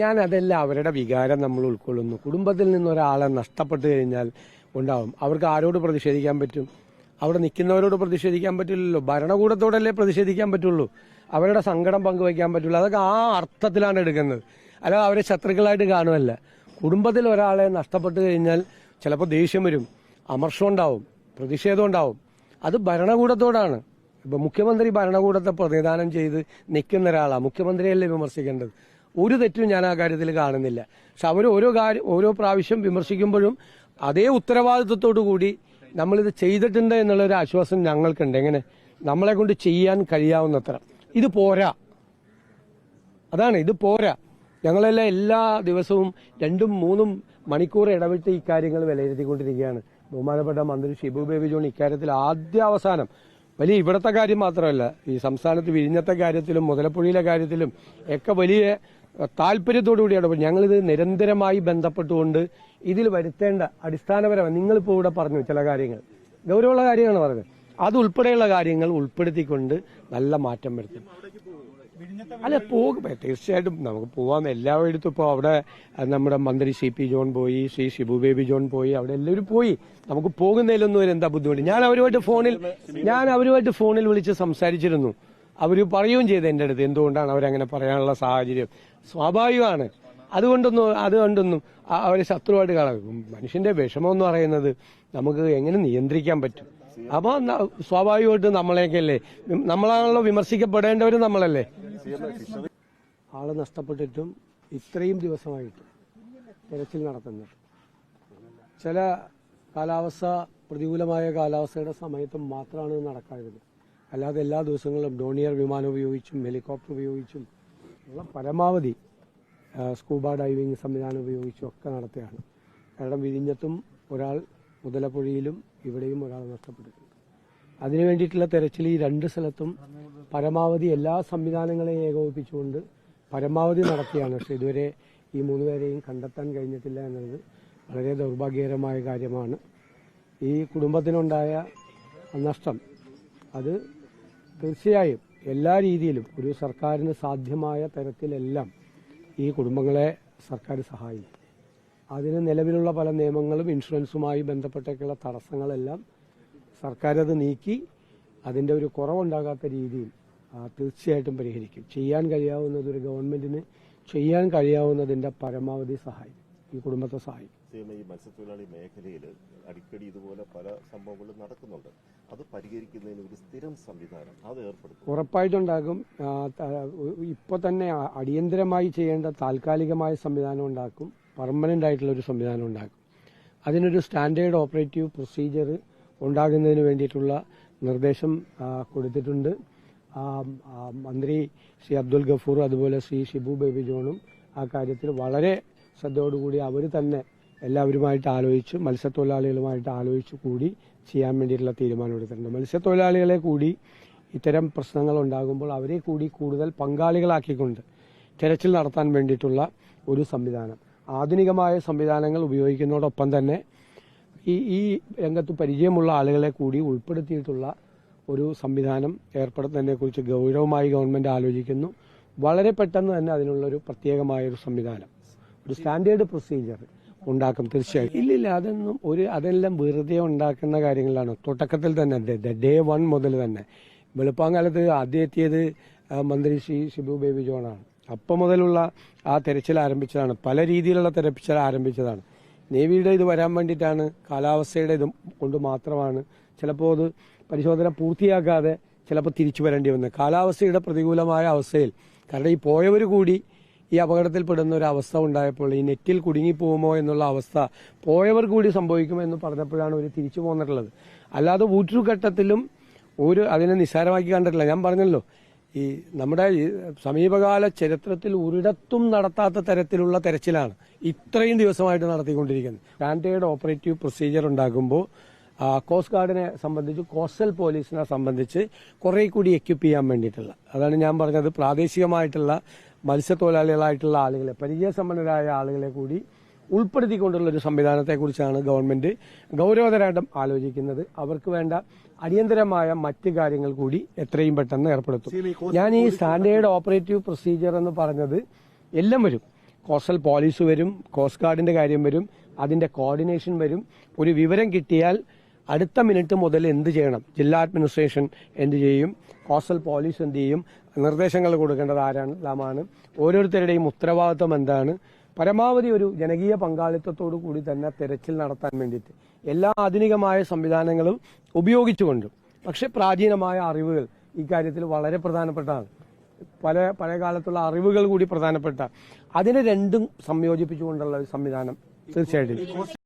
ഞാൻ അതെല്ലാം അവരുടെ വികാരം നമ്മൾ ഉൾക്കൊള്ളുന്നു. കുടുംബത്തിൽ നിന്നൊരാളെ നഷ്ടപ്പെട്ടു കഴിഞ്ഞാൽ ഉണ്ടാവും. അവർക്ക് ആരോട് പ്രതിഷേധിക്കാൻ പറ്റും? അവിടെ നിൽക്കുന്നവരോട് പ്രതിഷേധിക്കാൻ പറ്റില്ലല്ലോ. ഭരണകൂടത്തോടല്ലേ പ്രതിഷേധിക്കാൻ പറ്റുള്ളൂ. അവരുടെ സങ്കടം പങ്കുവയ്ക്കാൻ പറ്റുള്ളൂ. അതൊക്കെ ആ അർത്ഥത്തിലാണ് എടുക്കുന്നത്. അല്ലാതെ അവരെ ശത്രുക്കളായിട്ട് കാണുമല്ല. കുടുംബത്തിൽ ഒരാളെ നഷ്ടപ്പെട്ടു കഴിഞ്ഞാൽ ചിലപ്പോൾ ദേഷ്യം വരും, അമർഷം ഉണ്ടാവും, പ്രതിഷേധം ഉണ്ടാവും. അത് ഭരണകൂടത്തോടാണ്. ഇപ്പൊ മുഖ്യമന്ത്രി ഭരണകൂടത്തെ പ്രതിദാനം ചെയ്ത് നിൽക്കുന്ന ഒരാളാണ്. മുഖ്യമന്ത്രിയല്ലേ വിമർശിക്കേണ്ടത്. ഒരു തെറ്റും ഞാൻ ആ കാര്യത്തിൽ കാണുന്നില്ല. പക്ഷെ അവർ ഓരോ പ്രാവശ്യം വിമർശിക്കുമ്പോഴും അതേ ഉത്തരവാദിത്വത്തോടു കൂടി നമ്മളിത് ചെയ്തിട്ടുണ്ട് എന്നുള്ളൊരു ആശ്വാസം ഞങ്ങൾക്കുണ്ട്. എങ്ങനെ നമ്മളെ കൊണ്ട് ചെയ്യാൻ കഴിയാവുന്നത്ര. ഇത് പോരാ, അതാണ്, ഇത് പോരാ. ഞങ്ങളെല്ലാം എല്ലാ ദിവസവും 2-3 മണിക്കൂർ ഇടവിട്ട് ഈ കാര്യങ്ങൾ വിലയിരുത്തിക്കൊണ്ടിരിക്കുകയാണ്. ബഹുമാനപ്പെട്ട മന്ത്രി ഷിബു ബേബി ജോൺ ഇക്കാര്യത്തിൽ ആദ്യാവസാനം വലിയ ഇവിടത്തെ കാര്യം മാത്രമല്ല, ഈ സംസ്ഥാനത്ത് വിഴിഞ്ഞത്തെ കാര്യത്തിലും മുതലപ്പുഴയിലെ കാര്യത്തിലും ഒക്കെ വലിയ താല്പര്യത്തോടുകൂടി ഇടപെടും. ഞങ്ങളിത് നിരന്തരമായി ബന്ധപ്പെട്ടുകൊണ്ട് ഇതിൽ വരുത്തേണ്ട അടിസ്ഥാനപരമായി നിങ്ങളിപ്പോൾ ഇവിടെ പറഞ്ഞു ചില കാര്യങ്ങൾ, ഗൗരവമുള്ള കാര്യമാണ് പറഞ്ഞത്. അതുൾപ്പെടെയുള്ള കാര്യങ്ങൾ ഉൾപ്പെടുത്തിക്കൊണ്ട് നല്ല മാറ്റം വരുത്തും. അല്ല, തീർച്ചയായിട്ടും നമുക്ക് പോവാം. എല്ലായിടത്തും ഇപ്പോൾ അവിടെ നമ്മുടെ മന്ത്രി CP ജോൺ പോയി, ശ്രീ ഷിബു ബേബി ജോൺ പോയി, അവിടെ എല്ലാവരും പോയി. നമുക്ക് പോകുന്നതിലൊന്നും ഒരു എന്താ ബുദ്ധിമുട്ട്. ഞാൻ അവരുമായിട്ട് ഫോണിൽ വിളിച്ച് സംസാരിച്ചിരുന്നു. അവർ പറയുകയും ചെയ്തു എൻ്റെ അടുത്ത് എന്തുകൊണ്ടാണ് അവരങ്ങനെ പറയാനുള്ള സാഹചര്യം. സ്വാഭാവികമാണ്. അതുകൊണ്ടൊന്നും അവരെ ശത്രുവായിട്ട് കാണാം. മനുഷ്യന്റെ വിഷമം എന്ന് പറയുന്നത് നമുക്ക് എങ്ങനെ നിയന്ത്രിക്കാൻ പറ്റും? അപ്പോൾ സ്വാഭാവികമായിട്ട് നമ്മളെയൊക്കെയല്ലേ, നമ്മളാണല്ലോ വിമർശിക്കപ്പെടേണ്ടവരും നമ്മളല്ലേ. ആള് നഷ്ടപ്പെട്ടിട്ടും ഇത്രയും ദിവസമായിട്ട് തെരച്ചിൽ നടത്തുന്നത് ചില പ്രതികൂലമായ കാലാവസ്ഥയുടെ സമയത്ത് മാത്രമാണ് നടക്കാറുള്ളത്. അല്ലാതെ എല്ലാ ദിവസങ്ങളും ഡോണിയർ വിമാനം ഉപയോഗിച്ചും ഹെലികോപ്റ്റർ ഉപയോഗിച്ചും ഉള്ള പരമാവധി സ്കൂബ ഡൈവിംഗ് സംവിധാനം ഉപയോഗിച്ചും ഒക്കെ നടത്തുകയാണ്. കാരണം വിഴിഞ്ഞത്തും ഒരാൾ, മുതലപ്പുഴയിലും ഇവിടെയും ഒരാൾ നഷ്ടപ്പെട്ടിട്ടുണ്ട്. അതിനു വേണ്ടിയിട്ടുള്ള തെരച്ചിൽ ഈ 2 സ്ഥലത്തും പരമാവധി എല്ലാ സംവിധാനങ്ങളെയും ഏകോപിപ്പിച്ചുകൊണ്ട് പരമാവധി നടത്തിയാണ്. പക്ഷെ ഇതുവരെ ഈ 3 പേരെയും കണ്ടെത്താൻ കഴിഞ്ഞിട്ടില്ല എന്നത് വളരെ ദൗർഭാഗ്യകരമായ കാര്യമാണ്. ഈ കുടുംബത്തിനുണ്ടായ നഷ്ടം അത് തീർച്ചയായും എല്ലാ രീതിയിലും ഒരു സർക്കാരിന് സാധ്യമായ തരത്തിലെല്ലാം ഈ കുടുംബങ്ങളെ സർക്കാർ സഹായിക്കും. അതിന് നിലവിലുള്ള പല നിയമങ്ങളും ഇൻഷുറൻസുമായി ബന്ധപ്പെട്ടൊക്കെയുള്ള തടസ്സങ്ങളെല്ലാം സർക്കാർ അത് നീക്കി അതിൻ്റെ ഒരു കുറവുണ്ടാകാത്ത രീതിയിൽ തീർച്ചയായിട്ടും പരിഹരിക്കും. ചെയ്യാൻ കഴിയാവുന്നത്, ഒരു ഗവൺമെന്റിന് ചെയ്യാൻ കഴിയാവുന്നതിന്റെ പരമാവധി സഹായിക്കും, ഈ കുടുംബത്തെ സഹായിക്കും. ഈ മത്സ്യത്തൊഴിലാളി മേഖലയിൽ അടിക്കടി ഇതുപോലെ പല സംഭവങ്ങളും നടക്കുന്നുണ്ട്. അത് പരിഹരിക്കുന്നതിന് ഒരു സ്ഥിരം സംവിധാനം അത് ഏർപ്പെടുത്തും. ഉറപ്പായിട്ടുണ്ടാകും. ഇപ്പോൾ തന്നെ അടിയന്തരമായി ചെയ്യേണ്ട താൽക്കാലികമായ സംവിധാനം ഉണ്ടാക്കും, പെർമനന്റ് ആയിട്ടുള്ള ഒരു സംവിധാനം ഉണ്ടാക്കും. അതിനൊരു സ്റ്റാൻഡേർഡ് ഓപ്പറേറ്റീവ് പ്രൊസീജിയർ ഉണ്ടാകുന്നതിന് വേണ്ടിയിട്ടുള്ള നിർദ്ദേശം കൊടുത്തിട്ടുണ്ട്. മന്ത്രി ശ്രീ അബ്ദുൽ ഗഫൂർ അതുപോലെ ശ്രീ ഷിബു ബേബി ജോണും ആ കാര്യത്തിൽ വളരെ ശ്രദ്ധയോടുകൂടി അവർ തന്നെ എല്ലാവരുമായിട്ട് ആലോചിച്ച് മത്സ്യത്തൊഴിലാളികളുമായിട്ട് ആലോചിച്ച് കൂടി ചെയ്യാൻ വേണ്ടിയിട്ടുള്ള തീരുമാനം എടുത്തിട്ടുണ്ട്. മത്സ്യത്തൊഴിലാളികളെ കൂടി ഇത്തരം പ്രശ്നങ്ങൾ ഉണ്ടാകുമ്പോൾ അവരെ കൂടി കൂടുതൽ പങ്കാളികളാക്കിക്കൊണ്ട് തെരച്ചിൽ നടത്താൻ വേണ്ടിയിട്ടുള്ള ഒരു സംവിധാനം, ആധുനികമായ സംവിധാനങ്ങൾ ഉപയോഗിക്കുന്നതോടൊപ്പം തന്നെ ഈ രംഗത്ത് പരിചയമുള്ള ആളുകളെ കൂടി ഉൾപ്പെടുത്തിയിട്ടുള്ള ഒരു സംവിധാനം ഏർപ്പെടുത്തുന്നതിനെക്കുറിച്ച് ഗൗരവമായി ഗവൺമെന്റ് ആലോചിക്കുന്നു. വളരെ പെട്ടെന്ന് തന്നെ അതിനുള്ളൊരു പ്രത്യേകമായ ഒരു സംവിധാനം, ഒരു സ്റ്റാൻഡേർഡ് പ്രൊസീജിയർ ഉണ്ടാക്കും തീർച്ചയായും. ഇല്ലില്ല, അതെല്ലാം വെറുതെ ഉണ്ടാക്കുന്ന കാര്യങ്ങളാണ്. തുടക്കത്തിൽ തന്നെ ഡേ 1 മുതൽ തന്നെ വെളുപ്പാങ്കാലത്ത് ആദ്യം എത്തിയത് മന്ത്രി ശ്രീ ഷിബു ബേബി ജോണാണ്. അപ്പം മുതലുള്ള ആ തെരച്ചിൽ ആരംഭിച്ചതാണ്, പല രീതിയിലുള്ള തെരച്ചിൽ ആരംഭിച്ചതാണ്. നേവിയുടെ ഇത് വരാൻ വേണ്ടിയിട്ടാണ്, കാലാവസ്ഥയുടെ ഇത് കൊണ്ട് മാത്രമാണ് ചിലപ്പോൾ അത് പരിശോധന പൂർത്തിയാക്കാതെ ചിലപ്പോൾ തിരിച്ചു വരേണ്ടി വന്നത്. കാലാവസ്ഥയുടെ പ്രതികൂലമായ അവസ്ഥയിൽ, കാരണം ഈ പോയവർ കൂടി ഈ അപകടത്തിൽപ്പെടുന്ന ഒരു അവസ്ഥ ഉണ്ടായപ്പോൾ, ഈ നെറ്റിൽ കുടുങ്ങിപ്പോകുമോ എന്നുള്ള അവസ്ഥ പോയവർ കൂടി സംഭവിക്കുമെന്ന് പറഞ്ഞപ്പോഴാണ് ഒരു തിരിച്ചു പോന്നിട്ടുള്ളത്. അല്ലാതെ ഒരു ഘട്ടത്തിലും അതിനെ നിസ്സാരമാക്കി കണ്ടിട്ടില്ല. ഞാൻ പറഞ്ഞല്ലോ, ഈ നമ്മുടെ സമീപകാല ചരിത്രത്തിൽ ഒരിടത്തും നടത്താത്ത തരത്തിലുള്ള തെരച്ചിലാണ് ഇത്രയും ദിവസമായിട്ട് നടത്തിക്കൊണ്ടിരിക്കുന്നത്. സ്റ്റാൻഡേർഡ് ഓപ്പറേറ്റീവ് പ്രൊസീജിയർ ഉണ്ടാകുമ്പോൾ കോസ്റ്റ് ഗാർഡിനെ സംബന്ധിച്ച്, കോസ്റ്റൽ പോലീസിനെ സംബന്ധിച്ച് കുറെ കൂടി എക്യുപ്പ് ചെയ്യാൻ വേണ്ടിയിട്ടുള്ള, അതാണ് ഞാൻ പറഞ്ഞത്, പ്രാദേശികമായിട്ടുള്ള മത്സ്യത്തൊഴിലാളികളായിട്ടുള്ള ആളുകളെ, പരിചയസമ്പന്നരായ ആളുകളെ കൂടി ഉൾപ്പെടുത്തിക്കൊണ്ടുള്ള ഒരു സംവിധാനത്തെക്കുറിച്ചാണ് ഗവൺമെന്റ് ഗൗരവതരമായിട്ടും ആലോചിക്കുന്നത്. അവർക്ക് വേണ്ട അടിയന്തരമായ മറ്റ് കാര്യങ്ങൾ കൂടി എത്രയും പെട്ടെന്ന് ഏർപ്പെടുത്തും. ഞാൻ ഈ സ്റ്റാൻഡേർഡ് ഓപ്പറേറ്റീവ് പ്രൊസീജിയർ എന്ന് പറഞ്ഞത് എല്ലാം വരും. കോസ്റ്റൽ പോലീസ് വരും, കോസ്റ്റ് ഗാർഡിന്റെ കാര്യം വരും, അതിന്റെ കോർഡിനേഷൻ വരും. ഒരു വിവരം കിട്ടിയാൽ അടുത്ത മിനിറ്റ് മുതൽ എന്ത് ചെയ്യണം, ജില്ലാ അഡ്മിനിസ്ട്രേഷൻ എന്ത് ചെയ്യും, കോസ്റ്റൽ പോലീസ് എന്ത് ചെയ്യും, നിർദ്ദേശങ്ങൾ കൊടുക്കേണ്ടത് ആരാണ്, ഓരോരുത്തരുടെയും ഉത്തരവാദിത്വം എന്താണ്, പരമാവധി ഒരു ജനകീയ പങ്കാളിത്തത്തോടു കൂടി തന്നെ തെരച്ചിൽ നടത്താൻ വേണ്ടിയിട്ട് എല്ലാ ആധുനികമായ സംവിധാനങ്ങളും ഉപയോഗിച്ചുകൊണ്ടും. പക്ഷെ പ്രാചീനമായ അറിവുകൾ ഇക്കാര്യത്തിൽ വളരെ പ്രധാനപ്പെട്ടതാണ്. പഴയ കാലത്തുള്ള അറിവുകൾ കൂടി പ്രധാനപ്പെട്ട, അതിനെ രണ്ടും സംയോജിപ്പിച്ചുകൊണ്ടുള്ള ഒരു സംവിധാനം തീർച്ചയായിട്ടും